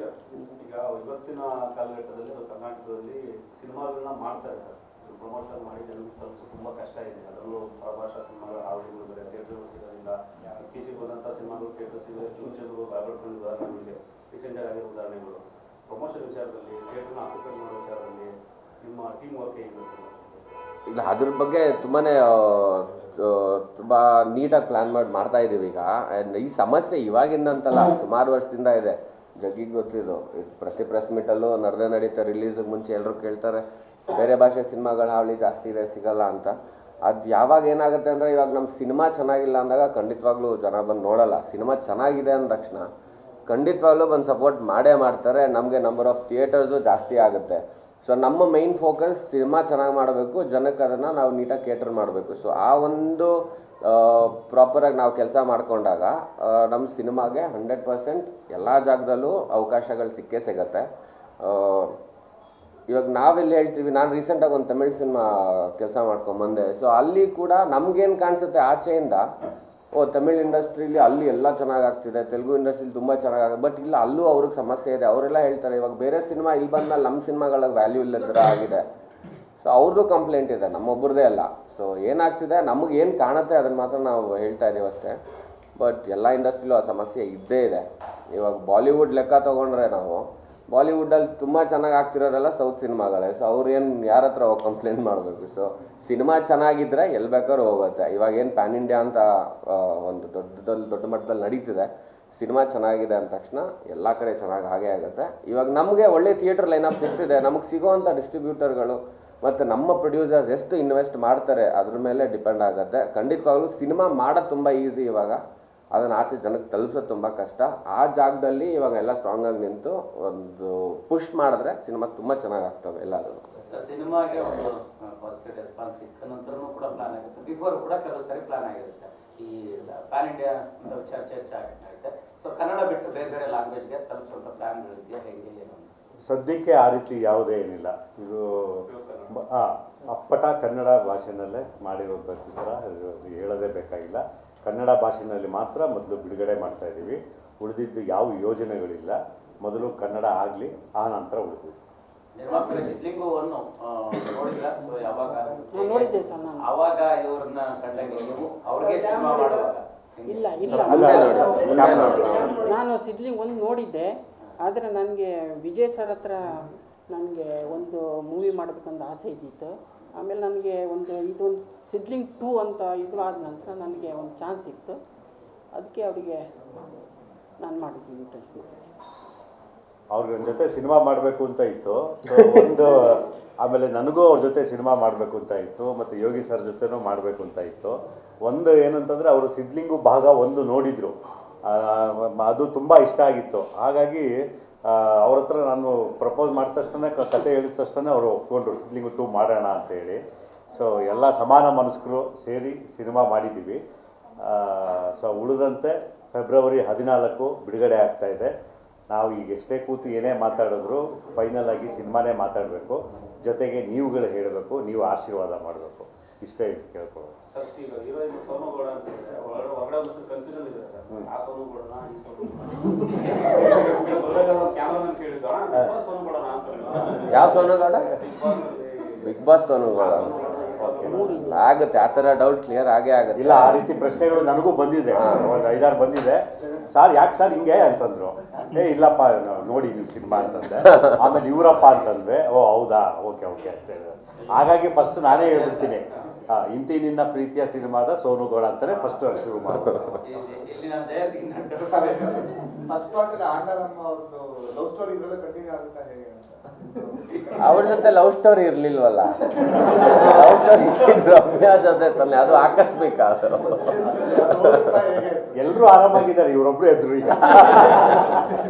Sir, ಈಗ ಇವತ್ತಿನ ಕಾಲಘಟ್ಟದಲ್ಲಿ ಕರ್ನಾಟಕದಲ್ಲಿ ಸಿನಿಮಾಗಳನ್ನ ಮಾಡ್ತಾರೆ ಸರ್. ಪ್ರಮೋಷನ್ ಮಾಡಿ ಜನರಿಗೆ ತಲುಪಿಸೋದು ತುಂಬ ಕಷ್ಟ ಇದೆ. ಅದರಲ್ಲೂ ಪರಭಾಷಾ ಸಿನಿಮಾಗಳು ಹಾವುಗಳು ಬೇರೆ ಥಿಯೇಟರ್ಗಳು ಸಿಗೋದಿಲ್ಲ. ಇತ್ತೀಚೆಗೆ ಹೋದಂಥ ಸಿನಿಮಾಗಳು ಥಿಯೇಟರ್ ಸಿಗೋದು ಫ್ಯೂಚರ್ಗಳು ಬಾಯ್ಬಿಡ್ಕೊಂಡು ಉದಾಹರಣೆಗಳಿವೆ. ರೀಸೆಂಟಾಗಿ ಆಗಿರೋ ಉದಾಹರಣೆಗಳು. ಪ್ರಮೋಷನ್ ವಿಚಾರದಲ್ಲಿ, ಥಿಯೇಟರ್ನ ಆಕ್ಯುಪೈ ಮಾಡೋ ವಿಚಾರದಲ್ಲಿ ನಿಮ್ಮ ಟೀಮ್ ವರ್ಕ್ ಹೇಗಿರುತ್ತೆ? ಇಲ್ಲ, ಅದ್ರ ಬಗ್ಗೆ ತುಂಬ ನೀಟಾಗಿ ಪ್ಲ್ಯಾನ್ ಮಾಡ್ತಾ ಇದ್ದೀವಿ ಈಗ. ಆ್ಯಂಡ್ ಈ ಸಮಸ್ಯೆ ಇವಾಗಿಂದಂತಲ್ಲ, ಸುಮಾರು ವರ್ಷದಿಂದ ಇದೆ. ಜಗ್ಗಿಗೆ ಗೊತ್ತಿದ್ದು, ಪ್ರತಿ ಪ್ರೆಸ್ ಮೀಟಲ್ಲೂ ನಡೀತಾ ರಿಲೀಸಿಗೆ ಮುಂಚೆ ಎಲ್ಲರೂ ಕೇಳ್ತಾರೆ ಬೇರೆ ಭಾಷೆ ಸಿನಿಮಾಗಳ ಹಾವಳಿ ಜಾಸ್ತಿ ಇದೆ, ಸಿಗಲ್ಲ ಅಂತ. ಅದು ಯಾವಾಗ ಏನಾಗುತ್ತೆ ಅಂದರೆ, ಇವಾಗ ನಮ್ಮ ಸಿನಿಮಾ ಚೆನ್ನಾಗಿಲ್ಲ ಅಂದಾಗ ಖಂಡಿತವಾಗ್ಲೂ ಜನ ಬಂದು ನೋಡಲ್ಲ. ಸಿನಿಮಾ ಚೆನ್ನಾಗಿದೆ ಅಂದ ತಕ್ಷಣ ಖಂಡಿತವಾಗ್ಲೂ ಬಂದು ಸಪೋರ್ಟ್ ಮಾಡೇ ಮಾಡ್ತಾರೆ. ನಮಗೆ ನಂಬರ್ ಆಫ್ ಥಿಯೇಟರ್ಸು ಜಾಸ್ತಿ ಆಗುತ್ತೆ. ಸೊ ನಮ್ಮ ಮೈನ್ ಫೋಕಸ್ ಸಿನಿಮಾ ಚೆನ್ನಾಗಿ ಮಾಡಬೇಕು, ಜನಕ್ಕೆ ಅದನ್ನು ನಾವು ನೀಟಾಗಿ ಕೇಟರ್ ಮಾಡಬೇಕು. ಸೊ ಆ ಒಂದು ಪ್ರಾಪರಾಗಿ ನಾವು ಕೆಲಸ ಮಾಡಿಕೊಂಡಾಗ ನಮ್ಮ ಸಿನಿಮಾಗೆ 100% ಎಲ್ಲ ಜಾಗದಲ್ಲೂ ಅವಕಾಶಗಳು ಸಿಕ್ಕೇ ಸಿಗತ್ತೆ. ಇವಾಗ ನಾವೆಲ್ಲಿ ಹೇಳ್ತೀವಿ, ನಾನು ರೀಸೆಂಟಾಗಿ ಒಂದು ತಮಿಳ್ ಸಿನಿಮಾ ಕೆಲಸ ಮಾಡ್ಕೊಂಬಂದೆ. ಸೊ ಅಲ್ಲಿ ಕೂಡ ನಮಗೇನು ಕಾಣಿಸುತ್ತೆ ಆಚೆಯಿಂದ, ತಮಿಳ್ ಇಂಡಸ್ಟ್ರೀಲಿ ಅಲ್ಲಿ ಎಲ್ಲ ಚೆನ್ನಾಗಾಗ್ತಿದೆ, ತೆಲುಗು ಇಂಡಸ್ಟ್ರೀಲಿ ತುಂಬ ಚೆನ್ನಾಗಾಗುತ್ತೆ. ಬಟ್ ಇಲ್ಲ, ಅಲ್ಲೂ ಅವ್ರಿಗೆ ಸಮಸ್ಯೆ ಇದೆ. ಅವರೆಲ್ಲ ಹೇಳ್ತಾರೆ ಇವಾಗ ಬೇರೆ ಸಿನಿಮಾ ಇಲ್ಲಿ ಬಂದಮೇಲೆ ನಮ್ಮ ಸಿನಿಮಾಗಳಿಗೆ ವ್ಯಾಲ್ಯೂ ಇಲ್ಲದ ಥರ ಆಗಿದೆ. ಸೊ ಅವ್ರದ್ದು ಕಂಪ್ಲೇಂಟ್ ಇದೆ, ನಮ್ಮೊಬ್ಬರದೇ ಅಲ್ಲ. ಸೊ ಏನಾಗ್ತಿದೆ, ನಮಗೇನು ಕಾಣುತ್ತೆ ಅದನ್ನು ಮಾತ್ರ ನಾವು ಹೇಳ್ತಾ ಇದ್ದೀವಿ ಅಷ್ಟೇ. ಬಟ್ ಎಲ್ಲ ಇಂಡಸ್ಟ್ರಿಲೂ ಆ ಸಮಸ್ಯೆ ಇದ್ದೇ ಇದೆ. ಇವಾಗ ಬಾಲಿವುಡ್ ಲೆಕ್ಕ ತೊಗೊಂಡ್ರೆ ನಾವು, ಬಾಲಿವುಡ್ಡಲ್ಲಿ ತುಂಬ ಚೆನ್ನಾಗಿ ಆಗ್ತಿರೋದೆಲ್ಲ ಸೌತ್ ಸಿನಿಮಾಗಳೇ. ಸೊ ಅವ್ರೇನು ಯಾರ ಹತ್ರ ಹೋಗಿ ಕಂಪ್ಲೇಂಟ್ ಮಾಡಬೇಕು? ಸೊ ಸಿನಿಮಾ ಚೆನ್ನಾಗಿದ್ದರೆ ಎಲ್ಲಿ ಬೇಕಾದ್ರೂ ಹೋಗುತ್ತೆ. ಇವಾಗೇನು ಪ್ಯಾನ್ ಇಂಡಿಯಾ ಅಂತ ಒಂದು ದೊಡ್ಡ ಮಟ್ಟದಲ್ಲಿ ನಡೀತಿದೆ. ಸಿನಿಮಾ ಚೆನ್ನಾಗಿದೆ ಅಂದ ತಕ್ಷಣ ಎಲ್ಲ ಕಡೆ ಚೆನ್ನಾಗಿ ಹಾಗೇ ಆಗುತ್ತೆ. ಇವಾಗ ನಮಗೆ ಒಳ್ಳೆ ಥಿಯೇಟರ್ ಲೈನಪ್ ಸಿಗ್ತಿದೆ. ನಮಗೆ ಸಿಗೋವಂಥ ಡಿಸ್ಟ್ರಿಬ್ಯೂಟರ್ಗಳು ಮತ್ತು ನಮ್ಮ ಪ್ರೊಡ್ಯೂಸರ್ಸ್ ಎಷ್ಟು ಇನ್ವೆಸ್ಟ್ ಮಾಡ್ತಾರೆ ಅದ್ರ ಮೇಲೆ ಡಿಪೆಂಡ್ ಆಗುತ್ತೆ. ಖಂಡಿತವಾಗ್ಲೂ ಸಿನಿಮಾ ಮಾಡೋದು ತುಂಬ ಈಸಿ. ಇವಾಗ ಅದನ್ನು ಆಚೆ ಜನಕ್ಕೆ ತಲುಪಿಸೋದು ತುಂಬ ಕಷ್ಟ. ಆ ಜಾಗದಲ್ಲಿ ಇವಾಗ ಎಲ್ಲ ಸ್ಟ್ರಾಂಗಾಗಿ ನಿಂತು ಒಂದು ಪುಷ್ ಮಾಡಿದ್ರೆ ಸಿನಿಮಾ ತುಂಬ ಚೆನ್ನಾಗಿ ಆಗ್ತವೆ ಎಲ್ಲರೂ. ಸಿನಿಮಾಗೆ ಒಂದು ಪಾಸಿಟಿವ್ ರೆಸ್ಪಾನ್ಸ್ ಸಿಕ್ಕ ನಂತರನೂ ಕೂಡ ಪ್ಲಾನ್ ಆಗುತ್ತೆ, ಬಿಫೋರ್ ಕೂಡ ಕೆಲವು ಸಾರಿ ಪ್ಲಾನ್ ಆಗಿರುತ್ತೆ. ಈ ಪ್ಯಾನ್ ಇಂಡಿಯಾ ಚರ್ಚೆ ಆಗುತ್ತೆ. ಸೊ ಕನ್ನಡ ಬಿಟ್ಟು ಬೇರೆ ಬೇರೆ ಲ್ಯಾಂಗ್ವೇಜ್ಗೆ ತಲುಪಿಸುವಂಥ ಪ್ಲಾನ್ಗಳಿದೆಯಾ, ಹೇಗೆ ಏನು? ಸದ್ಯಕ್ಕೆ ಆ ರೀತಿ ಯಾವುದೇ ಏನಿಲ್ಲ. ಇದು ಅಪ್ಪಟ ಕನ್ನಡ ಭಾಷೆನಲ್ಲೇ ಮಾಡಿರುವಂಥ ಚಿತ್ರ, ಹೇಳೋದೇ ಬೇಕಾಗಿಲ್ಲ. ಕನ್ನಡ ಭಾಷೆಯಲ್ಲಿ ಮಾತ್ರ ಮೊದಲು ಬಿಡುಗಡೆ ಮಾಡ್ತಾ ಇದ್ದೀವಿ. ಉಳಿದಿದ್ದು ಯಾವ ಯೋಜನೆಗಳಿಲ್ಲ. ಮೊದಲು ಕನ್ನಡ ಆಗಲಿ, ಆ ನಂತರ ಉಳಿದಿದ್ದು. ಅವಾಗ ಇವ್ರನ್ನ ಕಂಡಂಗೆ ನೀವು ಅವ್ರಿಗೆ ಸಿನಿಮಾ ಮಾಡುವಾಗ ಇಲ್ಲ ನಾನು ಸಿದ್ಲಿಂಗ್ ಒಂದು ನೋಡಿದ್ದೆ. ಆದರೆ ನನಗೆ ವಿಜಯ್ ಸರ್ ಹತ್ರ ನನಗೆ ಒಂದು ಮೂವಿ ಮಾಡಬೇಕಂತ ಆಸೆ ಇದ್ದಿತ್ತು. ಆಮೇಲೆ ನನಗೆ ಇದೊಂದು ಸಿದ್ಲಿಂಗ್ 2 ಅಂತ ಇದು ಆದ ನಂತರ ನನಗೆ ಒಂದು ಚಾನ್ಸ್ ಸಿಕ್ತು. ಅದಕ್ಕೆ ಅವರಿಗೆ ನಾನು ಮಾಡಿದ್ದೀನಿ, ಇಂಟ್ರೆಸ್ಟ್ ಮಾಡಿದೆ. ಅವ್ರ ಜೊತೆ ಸಿನಿಮಾ ಮಾಡಬೇಕು ಅಂತ ಇತ್ತು ಆಮೇಲೆ ನನಗೂ ಅವ್ರ ಜೊತೆ ಸಿನಿಮಾ ಮಾಡಬೇಕು ಅಂತ ಇತ್ತು, ಮತ್ತು ಯೋಗಿ ಸರ್ ಜೊತೆನೂ ಮಾಡಬೇಕು ಅಂತ ಇತ್ತು. ಒಂದು ಏನಂತಂದರೆ ಅವರು ಸಿದ್ಲಿಂಗು ಭಾಗ 1 ನೋಡಿದರು, ಅದು ತುಂಬ ಇಷ್ಟ ಆಗಿತ್ತು. ಹಾಗಾಗಿ ಅವ್ರ ಹತ್ರ ನಾನು ಪ್ರಪೋಸ್ ಮಾಡಿದ ತಕ್ಷಣ, ಕತೆ ಹೇಳಿದ ತಕ್ಷಣ ಅವರು ಒಪ್ಕೊಂಡ್ರು ಸಿದ್ಲಿಂಗು 2 ಮಾಡೋಣ ಅಂತೇಳಿ. ಸೊ ಎಲ್ಲ ಸಮಾನ ಮನಸ್ಕರು ಸೇರಿ ಸಿನಿಮಾ ಮಾಡಿದ್ದೀವಿ. ಸೊ ಉಳಿದಂತೆ ಫೆಬ್ರವರಿ 14 ಬಿಡುಗಡೆ ಆಗ್ತಾಯಿದೆ. ನಾವು ಈಗ ಎಷ್ಟೇ ಕೂತು ಏನೇ ಮಾತಾಡಿದ್ರು ಫೈನಲ್ ಆಗಿ ಸಿನಿಮಾನೇ ಮಾತಾಡಬೇಕು. ಜೊತೆಗೆ ನೀವುಗಳು ಹೇಳಬೇಕು, ನೀವು ಆಶೀರ್ವಾದ ಮಾಡಬೇಕು. ಇಷ್ಟೇ ಕೇಳ್ಕೊಳ್ಳೋದು. ಯಾವ ಸೋನುಗೌಡ? ಬಿಗ್ ಬಾಸ್ ಸೋನುಗೌಡ ಆಗುತ್ತೆ. ಆ ಥರ ಡೌಟ್ ಕ್ಲಿಯರ್ ಆಗೇ ಆಗುತ್ತೆ. ಇಲ್ಲ, ಆ ರೀತಿ ಪ್ರಶ್ನೆಗಳು ನನಗೂ ಬಂದಿದೆ, ಒಂದು 5-6 ಬಂದಿದೆ. ಸರ್ ಯಾಕೆ ಸರ್ ಹಿಂಗೆ ಅಂತಂದ್ರು. ಇಲ್ಲಪ್ಪ ನೋಡಿ ನೀವು ಸಿನಿಮಾ ಅಂತಂದೆ. ಆಮೇಲೆ ಇವರಪ್ಪ ಅಂತಂದ್ವಿ. ಓ ಹೌದಾ, ಓಕೆ ಓಕೆ ಅಂತ ಹೇಳಿದೆ. ಹಾಗಾಗಿ ಫಸ್ಟ್ ನಾನೇ ಹೇಳ್ಬಿಡ್ತೀನಿ, ಇಂತಿ ನಿನ್ನ ಪ್ರೀತಿಯ ಸಿನಿಮಾದ ಸೋನುಗೌಡ ಅಂತಾನೆ ಫಸ್ಟ್ ಶುರು ಮಾಡೋದು. ಅವ್ರ ಜೊತೆ ಲವ್ ಸ್ಟೋರಿ ಇರ್ಲಿಲ್ವಲ್ಲ. ಲವ್ ಸ್ಟೋರಿ ಇಟ್ಟಿದ್ರು ರಮ್ಯಾ ಜೊತೆ ತಾನೆ, ಅದು ಆಕಸ್ಮಿಕ. ಎಲ್ಲರೂ ಆರಾಮಾಗಿದ್ದಾರೆ, ಇವರೊಬ್ರು ಎದ್ರು ಈಗ.